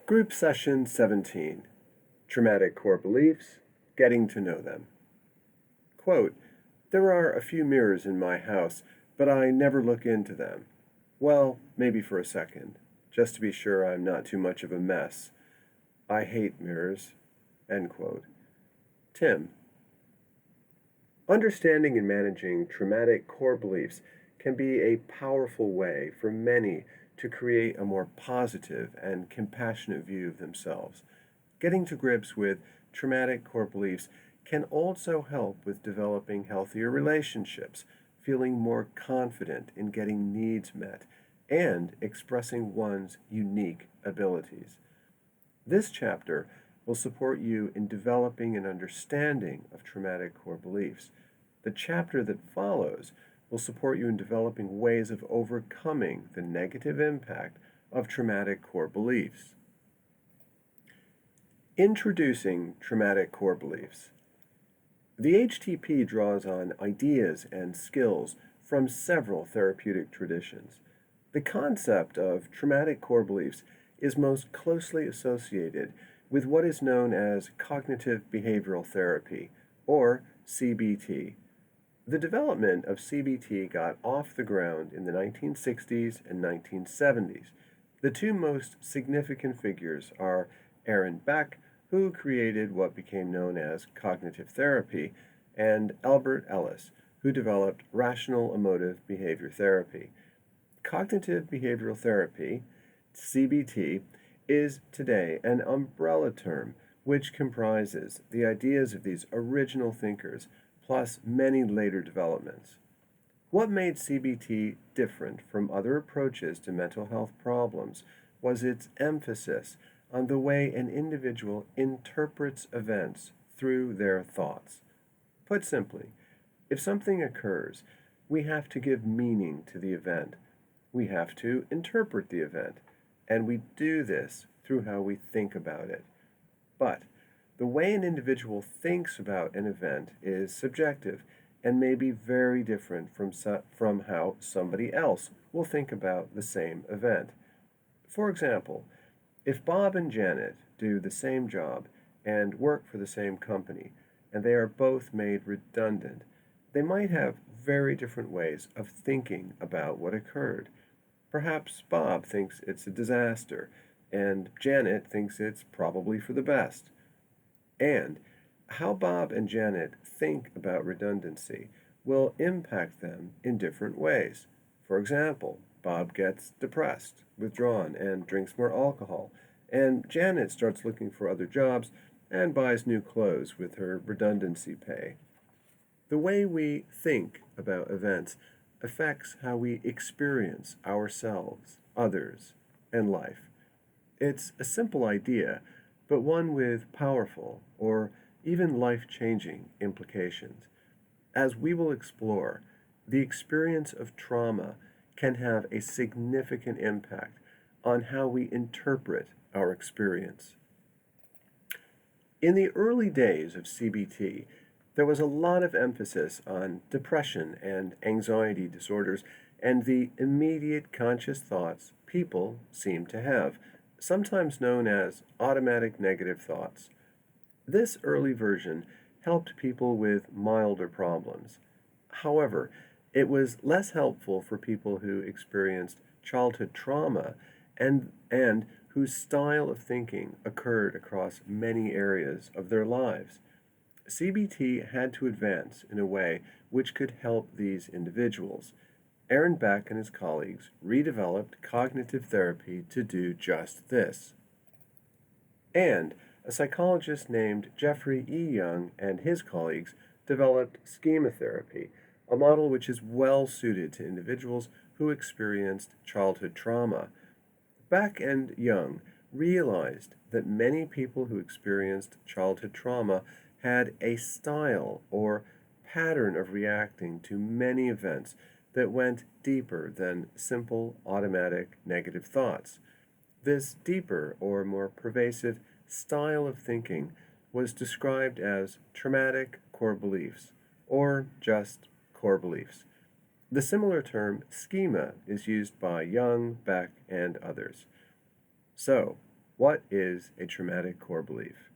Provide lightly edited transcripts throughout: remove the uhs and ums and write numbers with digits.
Group Session 17, Traumatic Core Beliefs, Getting to Know Them. Quote, "There are a few mirrors in my house, but I never look into them. Well, maybe for a second, just to be sure I'm not too much of a mess. I hate mirrors." End quote. Tim. Understanding and managing traumatic core beliefs can be a powerful way for many to create a more positive and compassionate view of themselves. Getting to grips with traumatic core beliefs can also help with developing healthier relationships, feeling more confident in getting needs met, and expressing one's unique abilities. This chapter will support you in developing an understanding of traumatic core beliefs. The chapter that follows will support you in developing ways of overcoming the negative impact of traumatic core beliefs. Introducing traumatic core beliefs. The HTP draws on ideas and skills from several therapeutic traditions. The concept of traumatic core beliefs is most closely associated with what is known as cognitive behavioral therapy, or CBT. The development of CBT got off the ground in the 1960s and 1970s. The two most significant figures are Aaron Beck, who created what became known as cognitive therapy, and Albert Ellis, who developed rational emotive behavior therapy. Cognitive behavioral therapy, CBT, is today an umbrella term which comprises the ideas of these original thinkers plus many later developments. What made CBT different from other approaches to mental health problems was its emphasis on the way an individual interprets events through their thoughts. Put simply, if something occurs, we have to give meaning to the event. We have to interpret the event, and we do this through how we think about it. But the way an individual thinks about an event is subjective and may be very different from how somebody else will think about the same event. For example, if Bob and Janet do the same job and work for the same company, and they are both made redundant, they might have very different ways of thinking about what occurred. Perhaps Bob thinks it's a disaster, and Janet thinks it's probably for the best. And how Bob and Janet think about redundancy will impact them in different ways. For example, Bob gets depressed, withdrawn, and drinks more alcohol, and Janet starts looking for other jobs and buys new clothes with her redundancy pay. The way we think about events affects how we experience ourselves, others, and life. It's a simple idea, but one with powerful or even life-changing implications. As we will explore, the experience of trauma can have a significant impact on how we interpret our experience. In the early days of CBT, there was a lot of emphasis on depression and anxiety disorders and the immediate conscious thoughts people seem to have, sometimes known as automatic negative thoughts. This early version helped people with milder problems. However, it was less helpful for people who experienced childhood trauma and whose style of thinking occurred across many areas of their lives. CBT had to advance in a way which could help these individuals. Aaron Beck and his colleagues redeveloped cognitive therapy to do just this. And a psychologist named Jeffrey E. Young and his colleagues developed schema therapy, a model which is well suited to individuals who experienced childhood trauma. Beck and Young realized that many people who experienced childhood trauma had a style or pattern of reacting to many events that went deeper than simple automatic negative thoughts. This deeper or more pervasive style of thinking was described as traumatic core beliefs, or just core beliefs. The similar term schema is used by Young, Beck, and others. So, What is a traumatic core belief?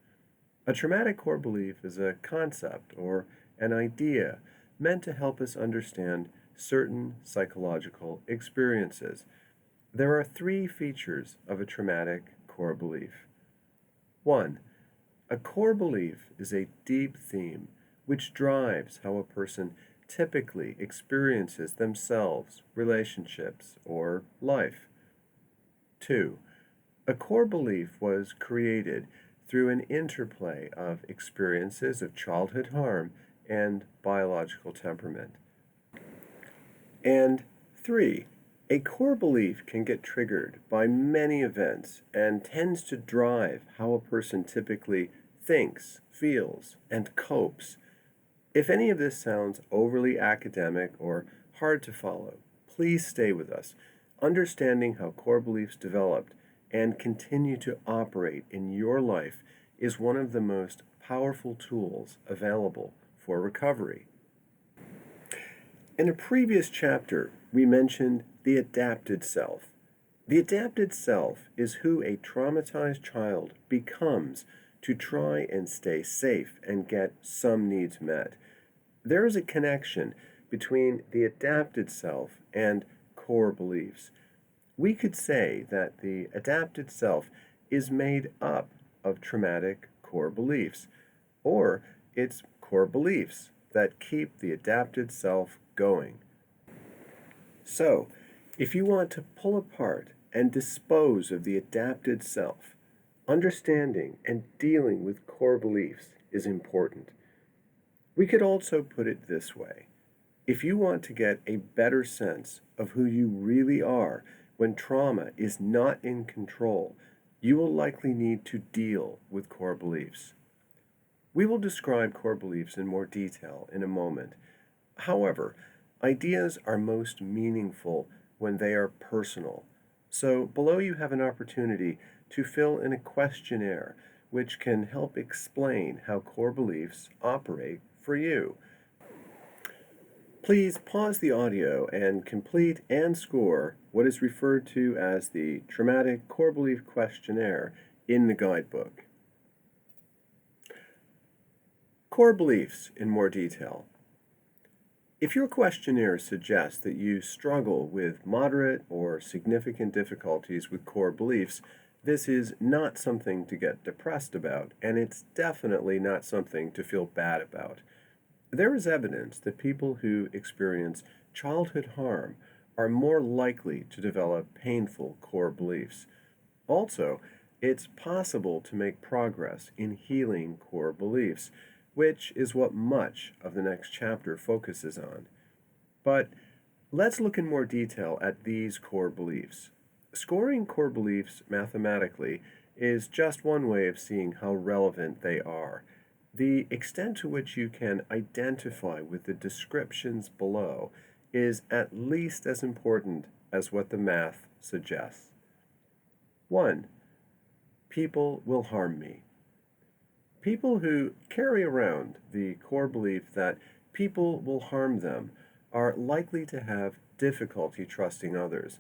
A traumatic core belief is a concept or an idea meant to help us understand certain psychological experiences. There are three features of a traumatic core belief. 1. A core belief is a deep theme which drives how a person typically experiences themselves, relationships, or life. 2. A core belief was created through an interplay of experiences of childhood harm and biological temperament. And 3. A core belief can get triggered by many events and tends to drive how a person typically thinks, feels, and copes. If any of this sounds overly academic or hard to follow, please stay with us. Understanding how core beliefs developed and continue to operate in your life is one of the most powerful tools available for recovery. In a previous chapter, we mentioned the adapted self. The adapted self is who a traumatized child becomes to try and stay safe and get some needs met. There is a connection between the adapted self and core beliefs. We could say that the adapted self is made up of traumatic core beliefs, or it's core beliefs that keep the adapted self going. So, if you want to pull apart and dispose of the adapted self, understanding and dealing with core beliefs is important. We could also put it this way. If you want to get a better sense of who you really are when trauma is not in control, you will likely need to deal with core beliefs. We will describe core beliefs in more detail in a moment. However, ideas are most meaningful when they are personal. So below you have an opportunity to fill in a questionnaire which can help explain how core beliefs operate for you. Please pause the audio and complete and score what is referred to as the Traumatic Core Belief Questionnaire in the guidebook. Core beliefs in more detail. If your questionnaire suggests that you struggle with moderate or significant difficulties with core beliefs, this is not something to get depressed about, and it's definitely not something to feel bad about. There is evidence that people who experience childhood harm are more likely to develop painful core beliefs. Also, it's possible to make progress in healing core beliefs, which is what much of the next chapter focuses on. But let's look in more detail at these core beliefs. Scoring core beliefs mathematically is just one way of seeing how relevant they are. The extent to which you can identify with the descriptions below is at least as important as what the math suggests. 1. People will harm me. People who carry around the core belief that people will harm them are likely to have difficulty trusting others.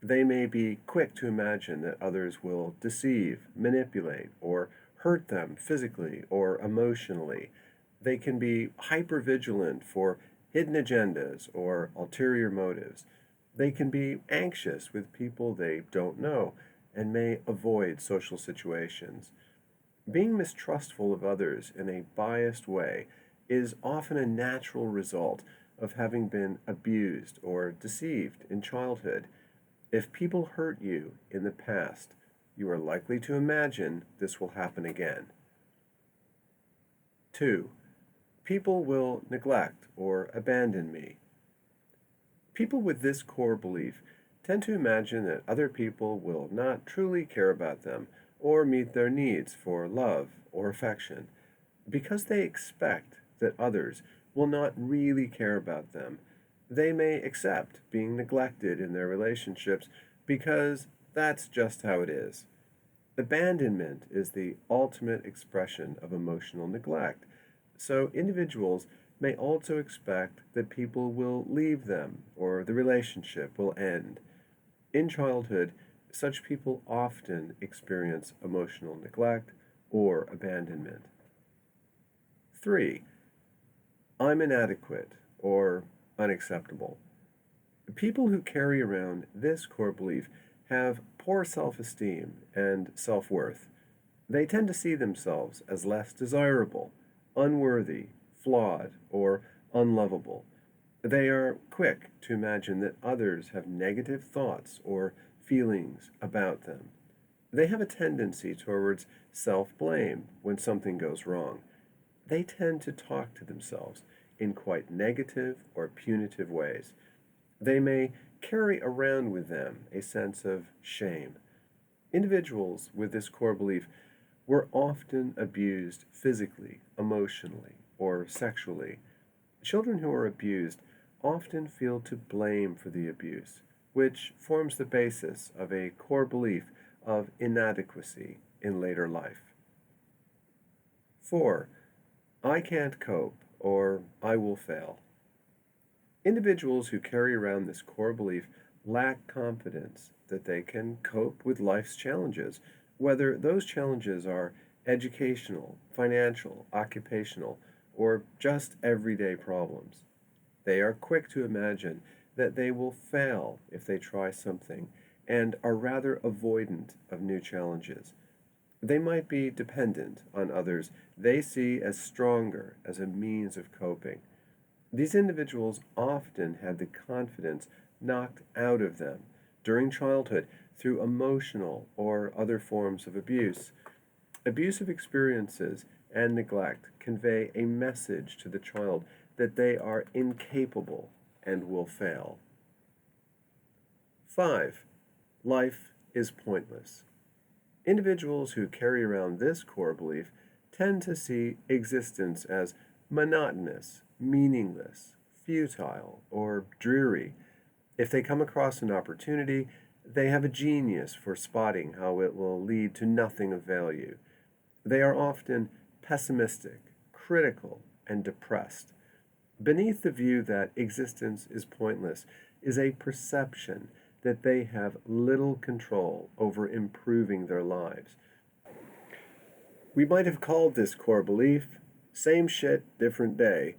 They may be quick to imagine that others will deceive, manipulate, or hurt them physically or emotionally. They can be hypervigilant for hidden agendas or ulterior motives. They can be anxious with people they don't know and may avoid social situations. Being mistrustful of others in a biased way is often a natural result of having been abused or deceived in childhood. If people hurt you in the past, you are likely to imagine this will happen again. 2. People will neglect or abandon me. People with this core belief tend to imagine that other people will not truly care about them or meet their needs for love or affection. Because they expect that others will not really care about them, they may accept being neglected in their relationships because that's just how it is. Abandonment is the ultimate expression of emotional neglect, so individuals may also expect that people will leave them or the relationship will end. In childhood, Such people often experience emotional neglect or abandonment. 3. I'm inadequate or unacceptable. People who carry around this core belief have poor self esteem and self worth. They tend to see themselves as less desirable, unworthy, flawed, or unlovable. They are quick to imagine that others have negative thoughts or feelings about them. They have a tendency towards self blame when something goes wrong. They tend to talk to themselves in quite negative or punitive ways. They may carry around with them a sense of shame. Individuals with this core belief were often abused physically, emotionally, or sexually. Children who are abused often feel to blame for the abuse, which forms the basis of a core belief of inadequacy in later life. 4. I can't cope, or I will fail. Individuals who carry around this core belief lack confidence that they can cope with life's challenges, whether those challenges are educational, financial, occupational, or just everyday problems. They are quick to imagine that they will fail if they try something and are rather avoidant of new challenges. They might be dependent on others they see as stronger as a means of coping. These individuals often had the confidence knocked out of them during childhood through emotional or other forms of abuse. Abusive experiences and neglect convey a message to the child that they are incapable and will fail. 5. Life is pointless. Individuals who carry around this core belief tend to see existence as monotonous, meaningless, futile, or dreary. If they come across an opportunity, they have a genius for spotting how it will lead to nothing of value. They are often pessimistic, critical, and depressed. Beneath the view that existence is pointless is a perception that they have little control over improving their lives. We might have called this core belief same shit, different day,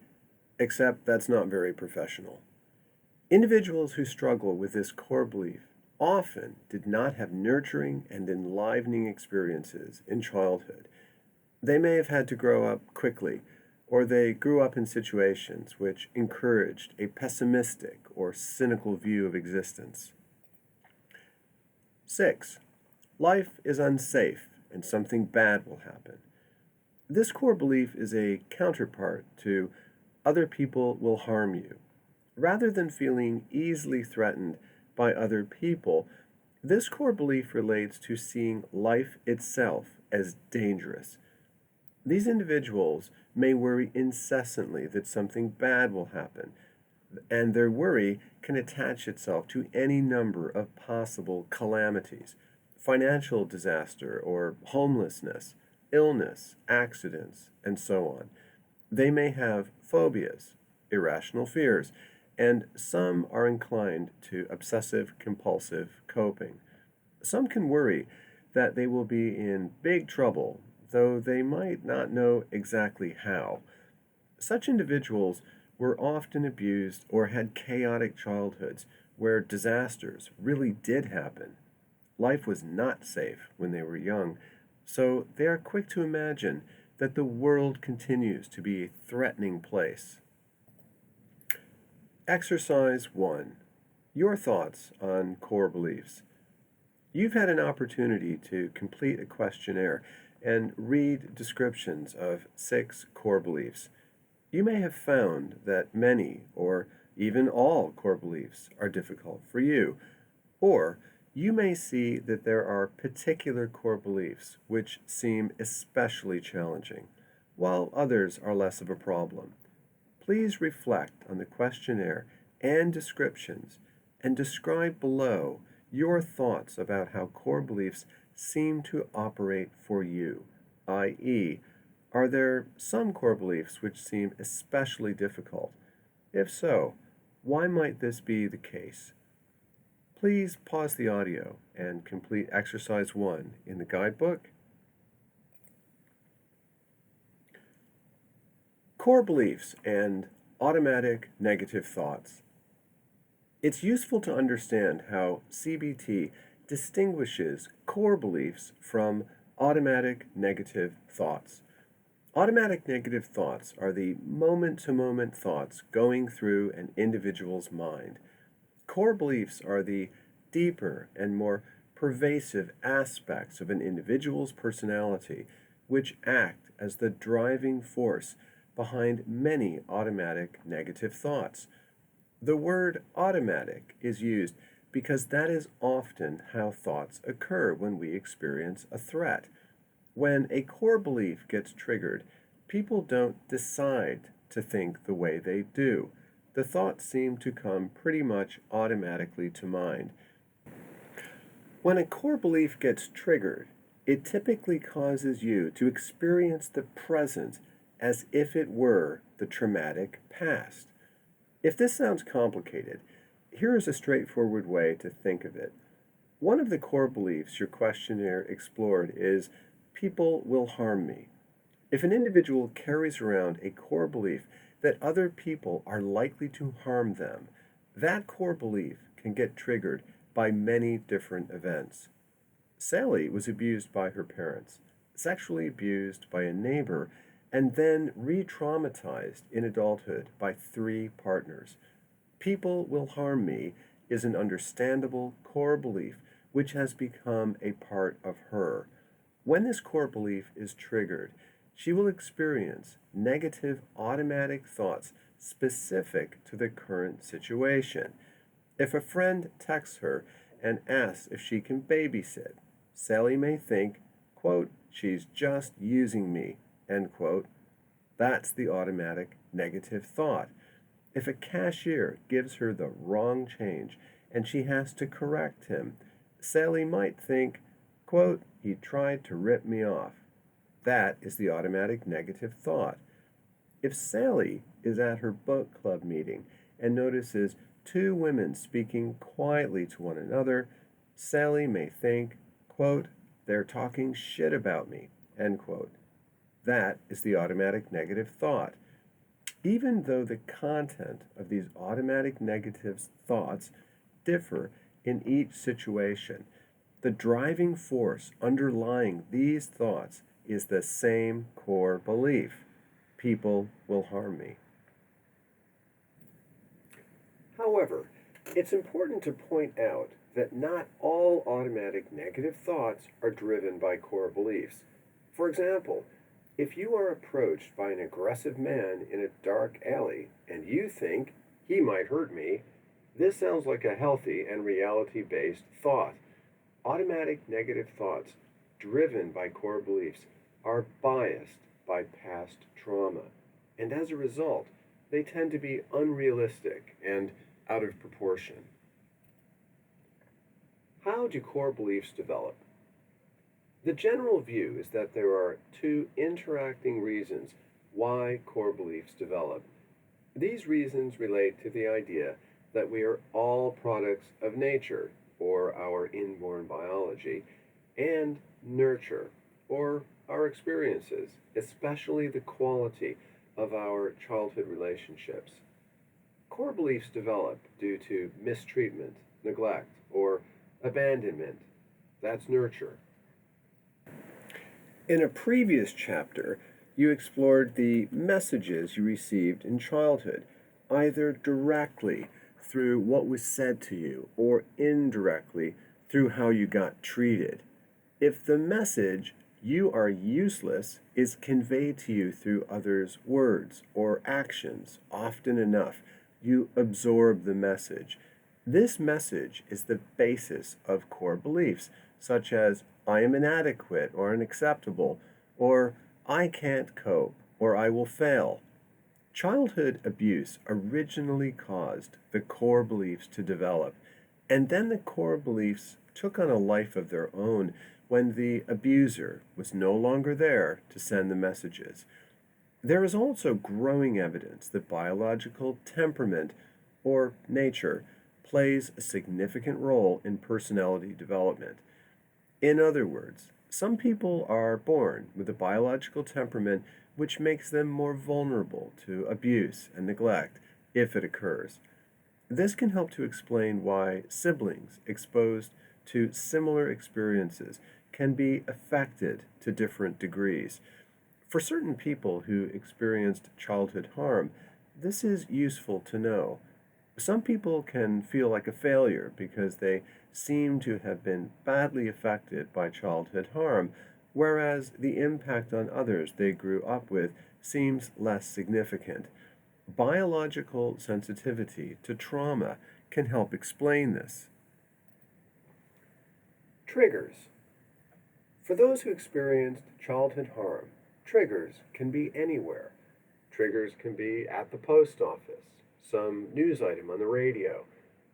except that's not very professional. Individuals who struggle with this core belief often did not have nurturing and enlivening experiences in childhood. They may have had to grow up quickly, or they grew up in situations which encouraged a pessimistic or cynical view of existence. 6. Life is unsafe and something bad will happen. This core belief is a counterpart to other people will harm you. Rather than feeling easily threatened by other people, this core belief relates to seeing life itself as dangerous. These individuals may worry incessantly that something bad will happen, and their worry can attach itself to any number of possible calamities: financial disaster or homelessness, illness, accidents, and so on. They may have phobias, irrational fears, and some are inclined to obsessive compulsive coping. Some can worry that they will be in big trouble, though they might not know exactly how. Such individuals were often abused or had chaotic childhoods where disasters really did happen. Life was not safe when they were young, so they are quick to imagine that the world continues to be a threatening place. Exercise 1. Your thoughts on core beliefs. You've had an opportunity to complete a questionnaire and read descriptions of 6 core beliefs. You may have found that many or even all core beliefs are difficult for you, or you may see that there are particular core beliefs which seem especially challenging, while others are less of a problem. Please reflect on the questionnaire and descriptions and describe below your thoughts about how core beliefs seem to operate for you, i.e., are there some core beliefs which seem especially difficult? If so, why might this be the case? Please pause the audio and complete exercise 1 in the guidebook. Core beliefs and automatic negative thoughts. It's useful to understand how CBT distinguishes core beliefs from automatic negative thoughts. Automatic negative thoughts are the moment-to-moment thoughts going through an individual's mind. Core beliefs are the deeper and more pervasive aspects of an individual's personality, which act as the driving force behind many automatic negative thoughts. The word automatic is used because that is often how thoughts occur when we experience a threat. When a core belief gets triggered, people don't decide to think the way they do. The thoughts seem to come pretty much automatically to mind. When a core belief gets triggered, it typically causes you to experience the present as if it were the traumatic past. If this sounds complicated, here is a straightforward way to think of it. One of the core beliefs your questionnaire explored is, people will harm me. If an individual carries around a core belief that other people are likely to harm them, that core belief can get triggered by many different events. Sally was abused by her parents, sexually abused by a neighbor, and then re-traumatized in adulthood by 3 partners. People will harm me is an understandable core belief which has become a part of her. When this core belief is triggered, she will experience negative automatic thoughts specific to the current situation. If a friend texts her and asks if she can babysit, Sally may think, quote, she's just using me, end quote. That's the automatic negative thought. If a cashier gives her the wrong change and she has to correct him, Sally might think, quote, he tried to rip me off. That is the automatic negative thought. If Sally is at her book club meeting and notices 2 women speaking quietly to one another, Sally may think, quote, they're talking shit about me, end quote. That is the automatic negative thought. Even though the content of these automatic negative thoughts differ in each situation, the driving force underlying these thoughts is the same core belief. People will harm me. However, it's important to point out that not all automatic negative thoughts are driven by core beliefs. For example, if you are approached by an aggressive man in a dark alley and you think, he might hurt me, this sounds like a healthy and reality-based thought. Automatic negative thoughts driven by core beliefs are biased by past trauma, and as a result, they tend to be unrealistic and out of proportion. How do core beliefs develop? The general view is that there are 2 interacting reasons why core beliefs develop. These reasons relate to the idea that we are all products of nature, or our inborn biology, and nurture, or our experiences, especially the quality of our childhood relationships. Core beliefs develop due to mistreatment, neglect, or abandonment. That's nurture. In a previous chapter, you explored the messages you received in childhood, either directly through what was said to you or indirectly through how you got treated. If the message, you are useless, is conveyed to you through others' words or actions often enough, you absorb the message. This message is the basis of core beliefs, such as I am inadequate or unacceptable, or I can't cope, or I will fail. Childhood abuse originally caused the core beliefs to develop, and then the core beliefs took on a life of their own when the abuser was no longer there to send the messages. There is also growing evidence that biological temperament, or nature, plays a significant role in personality development. In other words, some people are born with a biological temperament which makes them more vulnerable to abuse and neglect if it occurs. This can help to explain why siblings exposed to similar experiences can be affected to different degrees. For certain people who experienced childhood harm, this is useful to know. Some people can feel like a failure because they seem to have been badly affected by childhood harm, whereas the impact on others they grew up with seems less significant. Biological sensitivity to trauma can help explain this. Triggers. For those who experienced childhood harm, triggers can be anywhere. Triggers can be at the post office, some news item on the radio,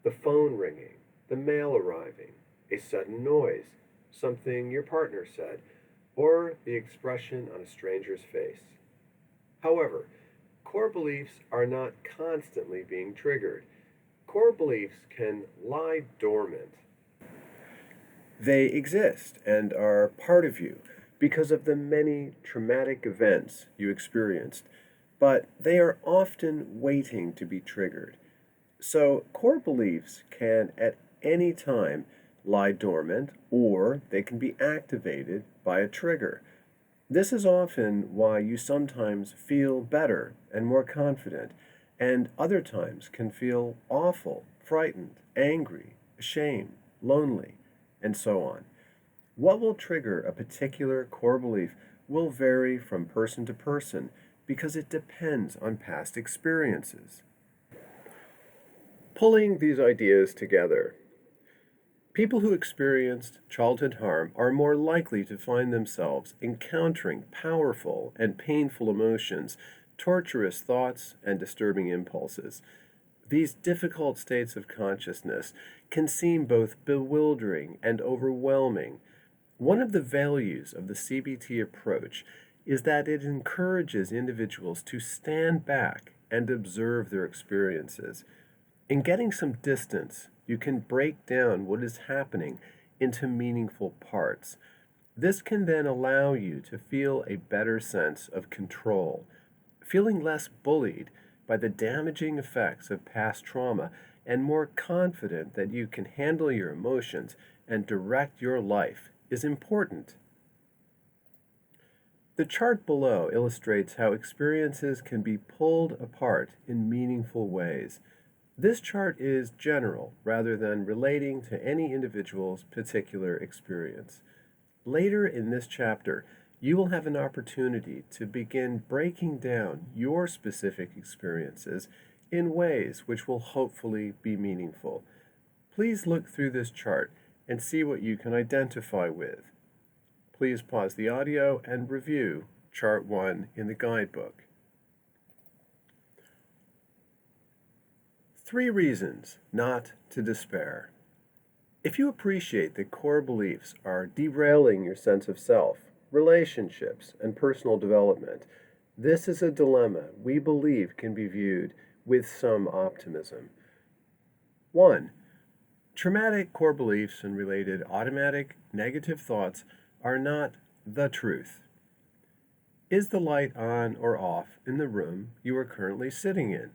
the phone ringing, the mail arriving, a sudden noise, something your partner said, or the expression on a stranger's face. However, core beliefs are not constantly being triggered. Core beliefs can lie dormant. They exist and are part of you because of the many traumatic events you experienced, but they are often waiting to be triggered. So, core beliefs can at any time lie dormant or they can be activated by a trigger. This is often why you sometimes feel better and more confident, and other times can feel awful, frightened, angry, ashamed, lonely, and so on. What will trigger a particular core belief will vary from person to person because it depends on past experiences. Pulling these ideas together. People who experienced childhood harm are more likely to find themselves encountering powerful and painful emotions, torturous thoughts, and disturbing impulses. These difficult states of consciousness can seem both bewildering and overwhelming. One of the values of the CBT approach is that it encourages individuals to stand back and observe their experiences. In getting some distance, you can break down what is happening into meaningful parts. This can then allow you to feel a better sense of control, feeling less bullied by the damaging effects of past trauma and more confident that you can handle your emotions and direct your life is important. The chart below illustrates how experiences can be pulled apart in meaningful ways. This chart is general rather than relating to any individual's particular experience. Later in this chapter, you will have an opportunity to begin breaking down your specific experiences in ways which will hopefully be meaningful. Please look through this chart and see what you can identify with. Please pause the audio and review Chart 1 in the guidebook. 3 reasons not to despair. If you appreciate that core beliefs are derailing your sense of self, relationships, and personal development, this is a dilemma we believe can be viewed with some optimism. 1. Traumatic core beliefs and related automatic negative thoughts are not the truth. Is the light on or off in the room you are currently sitting in?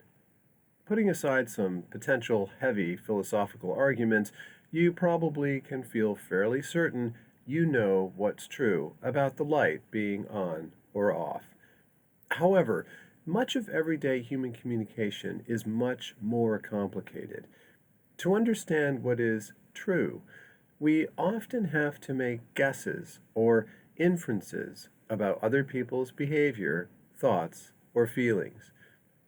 Putting aside some potential heavy philosophical arguments, you probably can feel fairly certain you know what's true about the light being on or off. However, much of everyday human communication is much more complicated. To understand what is true, we often have to make guesses or inferences about other people's behavior, thoughts, or feelings.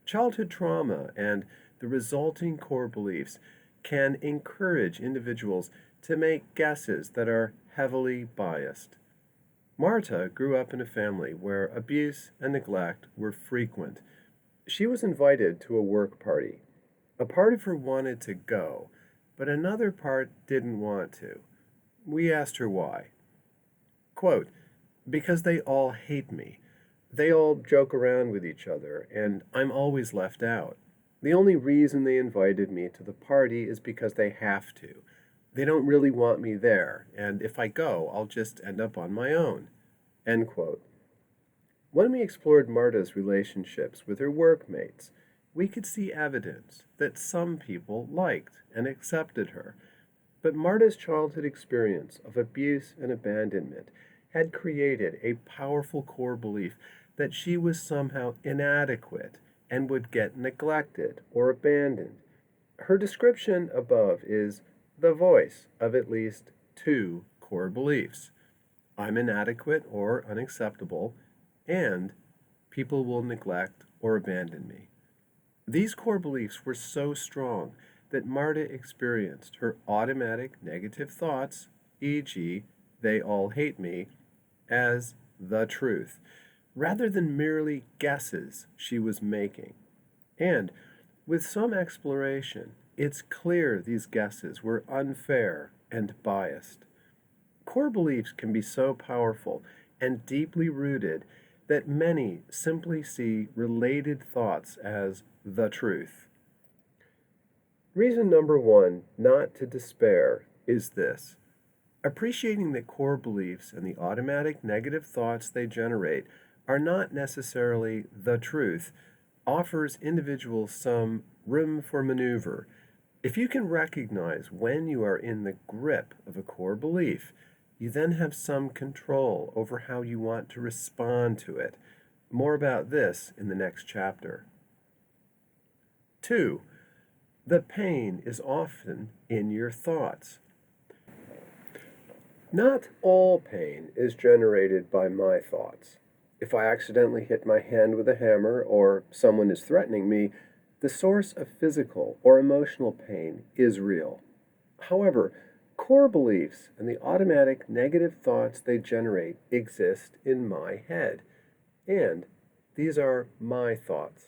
Childhood trauma and the resulting core beliefs can encourage individuals to make guesses that are heavily biased. Marta grew up in a family where abuse and neglect were frequent. She was invited to a work party. A part of her wanted to go, but another part didn't want to. We asked her why. Quote, "Because they all hate me. They all joke around with each other, and I'm always left out. The only reason they invited me to the party is because they have to. They don't really want me there, and if I go, I'll just end up on my own. End quote. When we explored Marta's relationships with her workmates, we could see evidence that some people liked and accepted her. But Marta's childhood experience of abuse and abandonment had created a powerful core belief that she was somehow inadequate and would get neglected or abandoned. Her description above is the voice of at least two core beliefs: I'm inadequate or unacceptable, and people will neglect or abandon me. These core beliefs were so strong that Marta experienced her automatic negative thoughts, e.g., they all hate me, as the truth, rather than merely guesses she was making. And with some exploration, it's clear these guesses were unfair and biased. Core beliefs can be so powerful and deeply rooted that many simply see related thoughts as the truth. Reason number one not to despair is this: appreciating that core beliefs and the automatic negative thoughts they generate are not necessarily the truth offers individuals some room for maneuver. If you can recognize when you are in the grip of a core belief, you then have some control over how you want to respond to it. More about this in the next chapter. 2. The pain is often in your thoughts. Not all pain is generated by my thoughts. If I accidentally hit my hand with a hammer or someone is threatening me, the source of physical or emotional pain is real. However, core beliefs and the automatic negative thoughts they generate exist in my head, and these are my thoughts.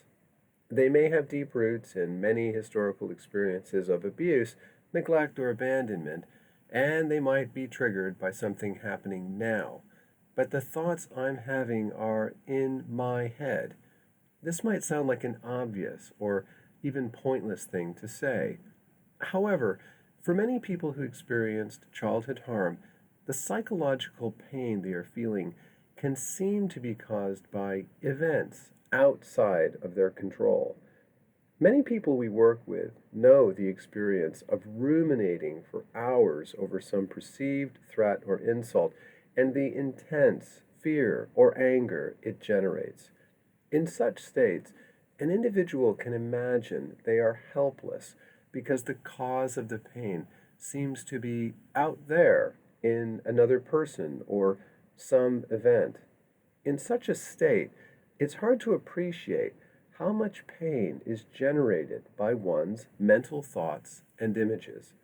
They may have deep roots in many historical experiences of abuse, neglect, or abandonment, and they might be triggered by something happening now. But the thoughts I'm having are in my head. This might sound like an obvious or even pointless thing to say. However, for many people who experienced childhood harm, the psychological pain they are feeling can seem to be caused by events outside of their control. Many people we work with know the experience of ruminating for hours over some perceived threat or insult and the intense fear or anger it generates. In such states, an individual can imagine they are helpless because the cause of the pain seems to be out there in another person or some event. In such a state, it's hard to appreciate how much pain is generated by one's mental thoughts and images.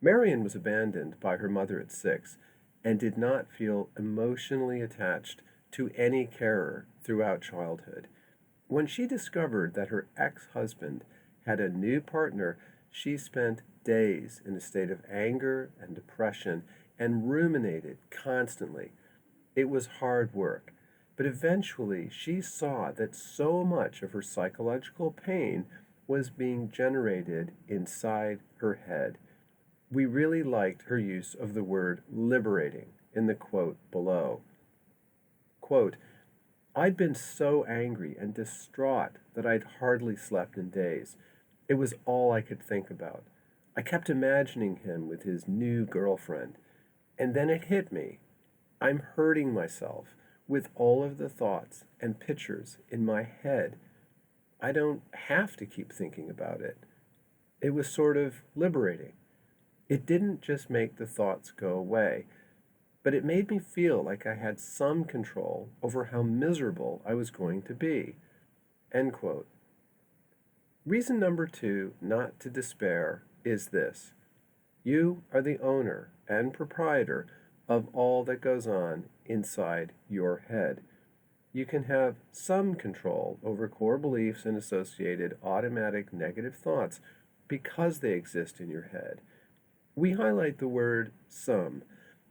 Marion was abandoned by her mother at 6 and did not feel emotionally attached to any carer throughout childhood. When she discovered that her ex-husband had a new partner, she spent days in a state of anger and depression and ruminated constantly. It was hard work, but eventually she saw that so much of her psychological pain was being generated inside her head. We really liked her use of the word liberating in the quote below. Quote, I'd been so angry and distraught that I'd hardly slept in days. It was all I could think about. I kept imagining him with his new girlfriend. And then it hit me. I'm hurting myself with all of the thoughts and pictures in my head. I don't have to keep thinking about it. It was sort of liberating. It didn't just make the thoughts go away, but it made me feel like I had some control over how miserable I was going to be. End quote. Reason number 2 not to despair is this: you are the owner and proprietor of all that goes on inside your head. You can have some control over core beliefs and associated automatic negative thoughts because they exist in your head. We highlight the word some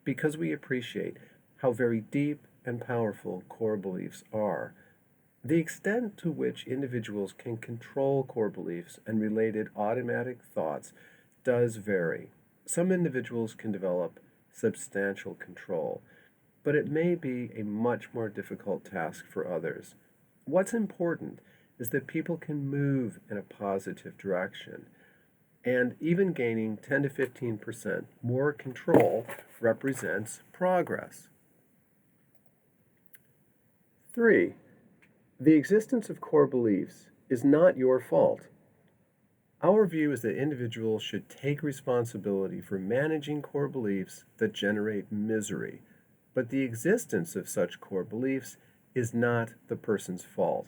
because we appreciate how very deep and powerful core beliefs are. The extent to which individuals can control core beliefs and related automatic thoughts does vary. Some individuals can develop substantial control, but it may be a much more difficult task for others. What's important is that people can move in a positive direction, and even gaining 10 to 15% more control represents progress. 3. The existence of core beliefs is not your fault. Our view is that individuals should take responsibility for managing core beliefs that generate misery, but the existence of such core beliefs is not the person's fault.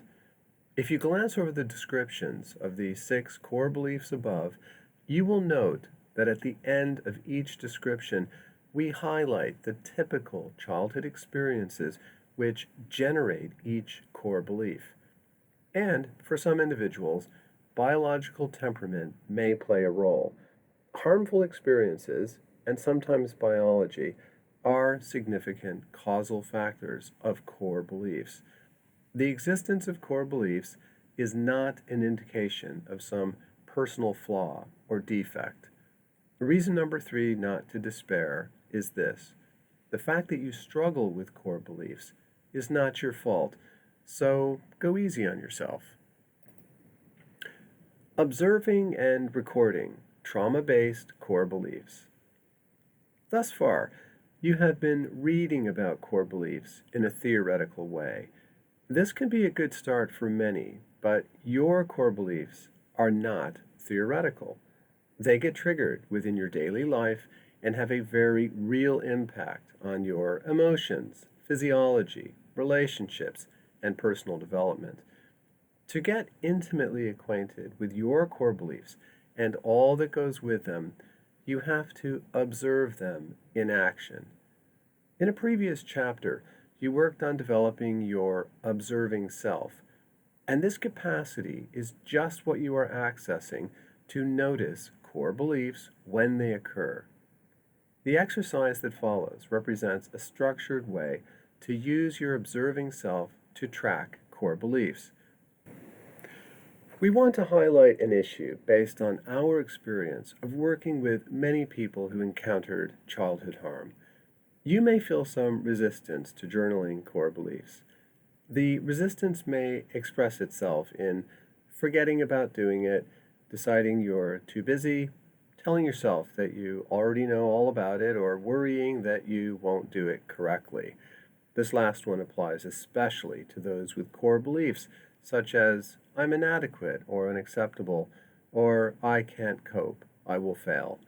If you glance over the descriptions of the 6 core beliefs above, you will note that at the end of each description, we highlight the typical childhood experiences which generate each core belief. And for some individuals, biological temperament may play a role. Harmful experiences, and sometimes biology, are significant causal factors of core beliefs. The existence of core beliefs is not an indication of some personal flaw or defect. Reason number 3 not to despair is this: the fact that you struggle with core beliefs is not your fault, so go easy on yourself. Observing and recording trauma-based core beliefs. Thus far, you have been reading about core beliefs in a theoretical way. This can be a good start for many, but your core beliefs are not theoretical. They get triggered within your daily life and have a very real impact on your emotions, physiology, relationships, and personal development. To get intimately acquainted with your core beliefs and all that goes with them, you have to observe them in action. In a previous chapter, you worked on developing your observing self, and this capacity is just what you are accessing to notice core beliefs when they occur. The exercise that follows represents a structured way to use your observing self to track core beliefs. We want to highlight an issue based on our experience of working with many people who encountered childhood harm. You may feel some resistance to journaling core beliefs. The resistance may express itself in forgetting about doing it, deciding you're too busy, telling yourself that you already know all about it, or worrying that you won't do it correctly. This last one applies especially to those with core beliefs such as I'm inadequate or unacceptable, or I can't cope, I will fail.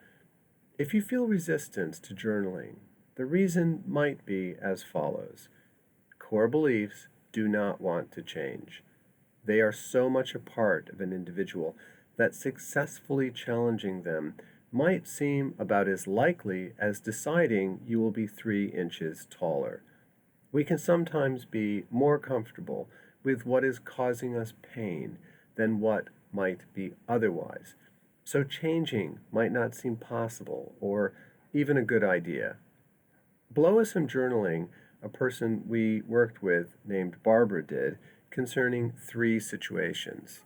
If you feel resistance to journaling, the reason might be as follows. Core beliefs do not want to change. They are so much a part of an individual that successfully challenging them might seem about as likely as deciding you will be 3 inches taller. We can sometimes be more comfortable with what is causing us pain than what might be otherwise. So changing might not seem possible or even a good idea. Below is some journaling a person we worked with named Barbara did concerning 3 situations.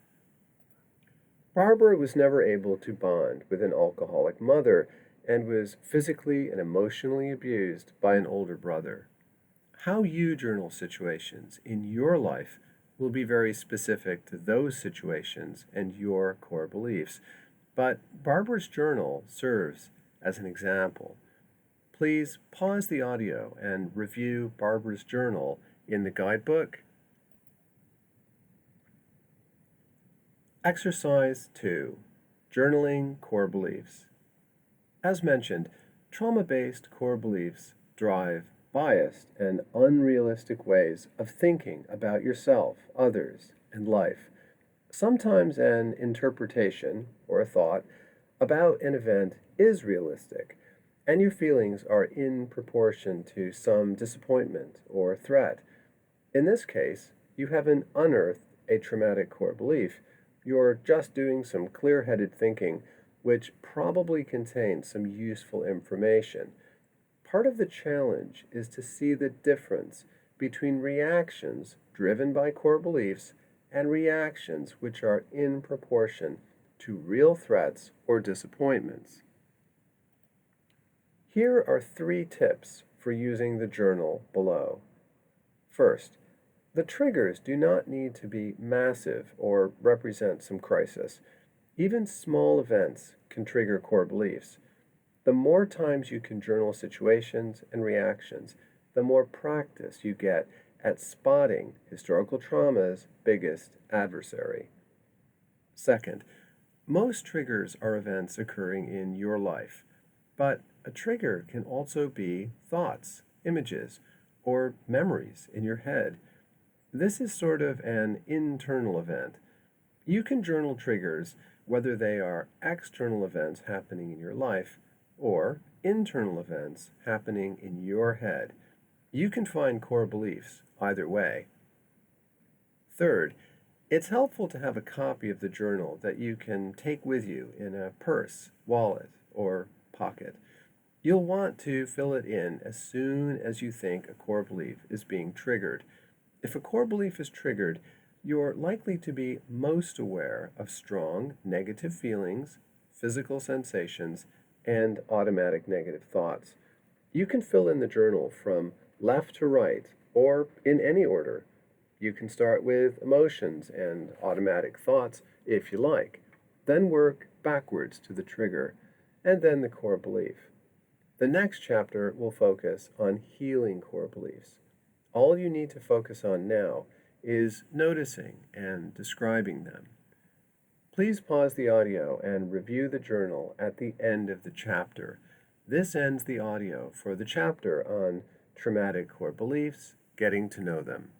Barbara was never able to bond with an alcoholic mother and was physically and emotionally abused by an older brother. How you journal situations in your life will be very specific to those situations and your core beliefs, but Barbara's journal serves as an example. Please pause the audio and review Barbara's journal in the guidebook. Exercise 2. Journaling core beliefs. As mentioned, trauma-based core beliefs drive biased and unrealistic ways of thinking about yourself, others, and life. Sometimes an interpretation or a thought about an event is realistic, and your feelings are in proportion to some disappointment or threat. In this case, you haven't unearthed a traumatic core belief. You're just doing some clear-headed thinking, which probably contains some useful information. Part of the challenge is to see the difference between reactions driven by core beliefs and reactions which are in proportion to real threats or disappointments. Here are 3 tips for using the journal below. First, the triggers do not need to be massive or represent some crisis. Even small events can trigger core beliefs. The more times you can journal situations and reactions, the more practice you get at spotting historical trauma's biggest adversary. Second, most triggers are events occurring in your life, but a trigger can also be thoughts, images, or memories in your head. This is sort of an internal event. You can journal triggers whether they are external events happening in your life or internal events happening in your head. You can find core beliefs either way. Third, it's helpful to have a copy of the journal that you can take with you in a purse, wallet, or pocket. You'll want to fill it in as soon as you think a core belief is being triggered. If a core belief is triggered, you're likely to be most aware of strong negative feelings, physical sensations, and automatic negative thoughts. You can fill in the journal from left to right or in any order. You can start with emotions and automatic thoughts if you like, then work backwards to the trigger, and then the core belief. The next chapter will focus on healing core beliefs. All you need to focus on now is noticing and describing them. Please pause the audio and review the journal at the end of the chapter. This ends the audio for the chapter on traumatic core beliefs, getting to know them.